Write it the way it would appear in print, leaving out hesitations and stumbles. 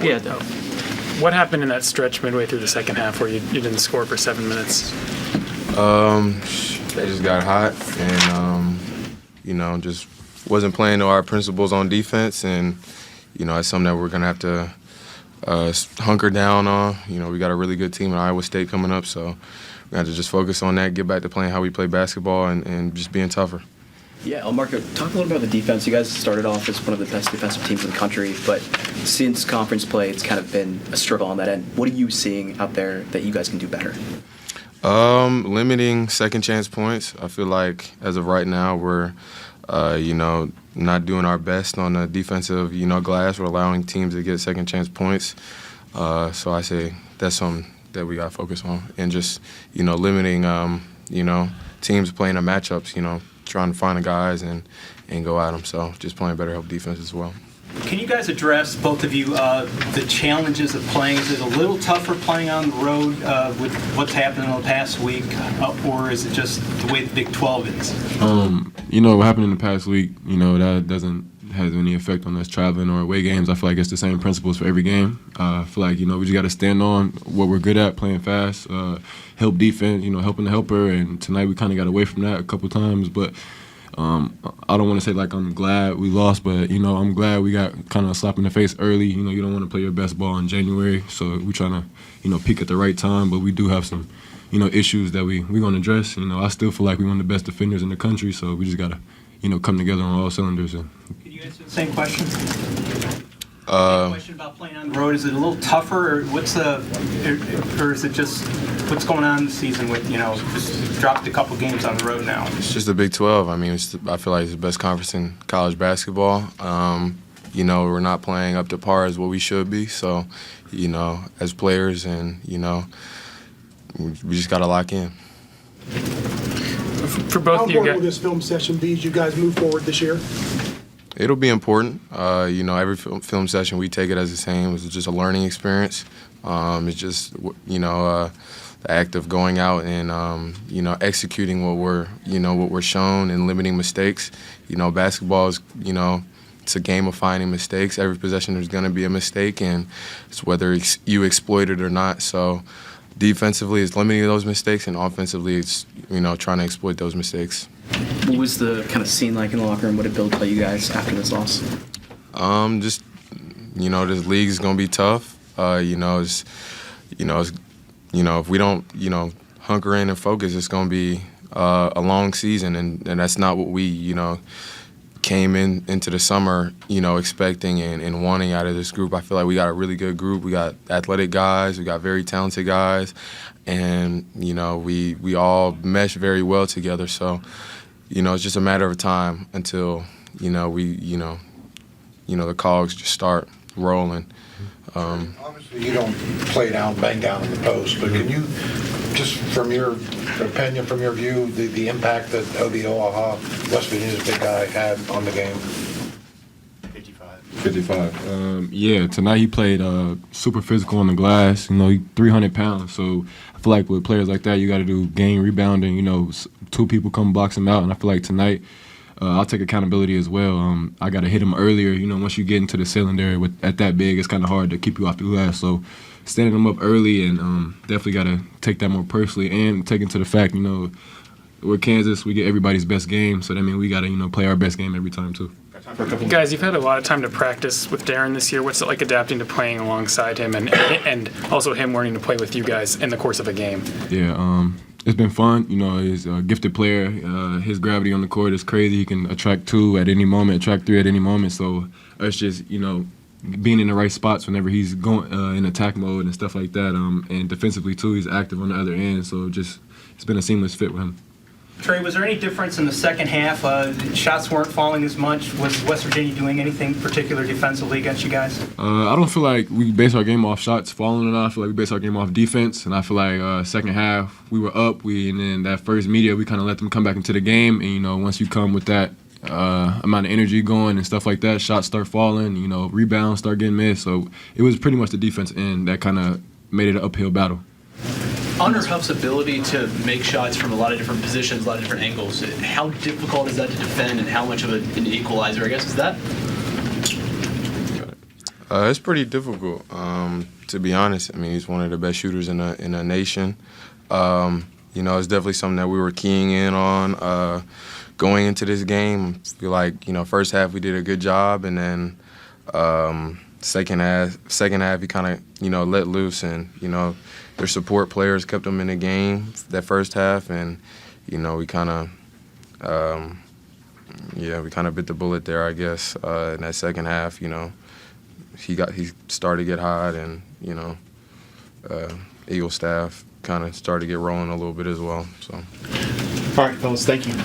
Yeah. What happened in that stretch midway through the second half where you didn't score for 7 minutes? They just got hot and, just wasn't playing to our principles on defense. And, it's something that we're going to have to hunker down on. We got a really good team in Iowa State coming up, so we have to just focus on that, get back to playing how we play basketball and just being tougher. Yeah, Elmarko, talk a little about the defense. You guys started off as one of the best defensive teams in the country, but since conference play, it's kind of been a struggle on that end. What are you seeing out there that you guys can do better? Limiting second chance points. I feel like as of right now, we're, not doing our best on the defensive, glass. We're allowing teams to get second chance points. So I say that's something that we got to focus on. And just, limiting, teams playing the matchups, trying to find the guys and go at them. So just playing better help defense as well. Can you guys address, both of you, the challenges of playing? Is it a little tougher playing on the road with what's happened in the past week, or is it just the way the Big 12 is? What happened in the past week, that doesn't have any effect on us traveling or away games. I feel like it's the same principles for every game. I feel like, we just got to stand on what we're good at, playing fast, help defense, helping the helper. And tonight we kind of got away from that a couple times, but I don't want to say like I'm glad we lost, but I'm glad we got kind of a slap in the face early. You don't want to play your best ball in January, so we're trying to peak at the right time. But we do have some issues that we're going to address. I still feel like we're one of the best defenders in the country, so we just got to come together on all cylinders. Can you answer the same question? Same question about playing on the road. Is it a little tougher, or or is it just what's going on this season with just dropped a couple games on the road now? It's just the Big 12. I mean, I feel like it's the best conference in college basketball. We're not playing up to par as what we should be. So, as players, and we just got to lock in. For both How of you important guys, will this film session be as you guys move forward this year? It'll be important. Every film session we take it as the same. It's just a learning experience. It's just the act of going out and executing what we're shown and limiting mistakes. Basketball is it's a game of finding mistakes. Every possession there's going to be a mistake, and it's whether you exploit it or not. So defensively, it's limiting those mistakes, and offensively, it's trying to exploit those mistakes. What was the kind of scene like in the locker room? What did Bill tell you guys after this loss? Just this league is gonna be tough. If we don't hunker in and focus, it's gonna be a long season, and that's not what we came into the summer expecting and wanting out of this group. I feel like we got a really good group. We got athletic guys. We got very talented guys, and we all mesh very well together. So. It's just a matter of time until, the cogs just start rolling. Obviously, you don't play down, bang down in the post, but can you, just from your opinion, from your view, the impact that Obi Oaha, West Virginia's big guy, had on the game? 55. Tonight he played super physical on the glass. He 300 pounds. So I feel like with players like that, you got to do game rebounding. Two people come box him out, and I feel like tonight I'll take accountability as well. I got to hit him earlier. Once you get into the cylinder at that big, it's kind of hard to keep you off the glass. So standing him up early, and definitely got to take that more personally, and take into the fact, we're Kansas, we get everybody's best game. So that means we got to play our best game every time too. guys, you've had a lot of time to practice with Darren this year. What's it like adapting to playing alongside him and also him learning to play with you guys in the course of a game? Yeah, it's been fun. He's a gifted player. His gravity on the court is crazy. He can attract 2 at any moment, attract 3 at any moment. So it's just, being in the right spots whenever he's going in attack mode and stuff like that. And defensively, too, he's active on the other end. So it's been a seamless fit with him. Trey, was there any difference in the second half? Shots weren't falling as much. Was West Virginia doing anything particular defensively against you guys? I don't feel like we base our game off shots falling or not. I feel like we base our game off defense. And I feel like second half, we were up. And then that first media, we kind of let them come back into the game. And, once you come with that amount of energy going and stuff like that, shots start falling, rebounds start getting missed. So it was pretty much the defense end that kind of made it an uphill battle. Under Huff's ability to make shots from a lot of different positions, a lot of different angles, how difficult is that to defend, and how much of an equalizer, I guess, is that? It's pretty difficult, to be honest. I mean, he's one of the best shooters in the nation. You know, it's definitely something that we were keying in on going into this game. I feel like, you know, first half we did a good job, and then second half he kind of, you know, let loose, and, you know, their support players kept them in the game that first half, and, you know, we kind of bit the bullet there, I guess. In that second half, you know, he started to get hot, and, you know, Eagle staff kind of started to get rolling a little bit as well. So. All right, fellas, thank you.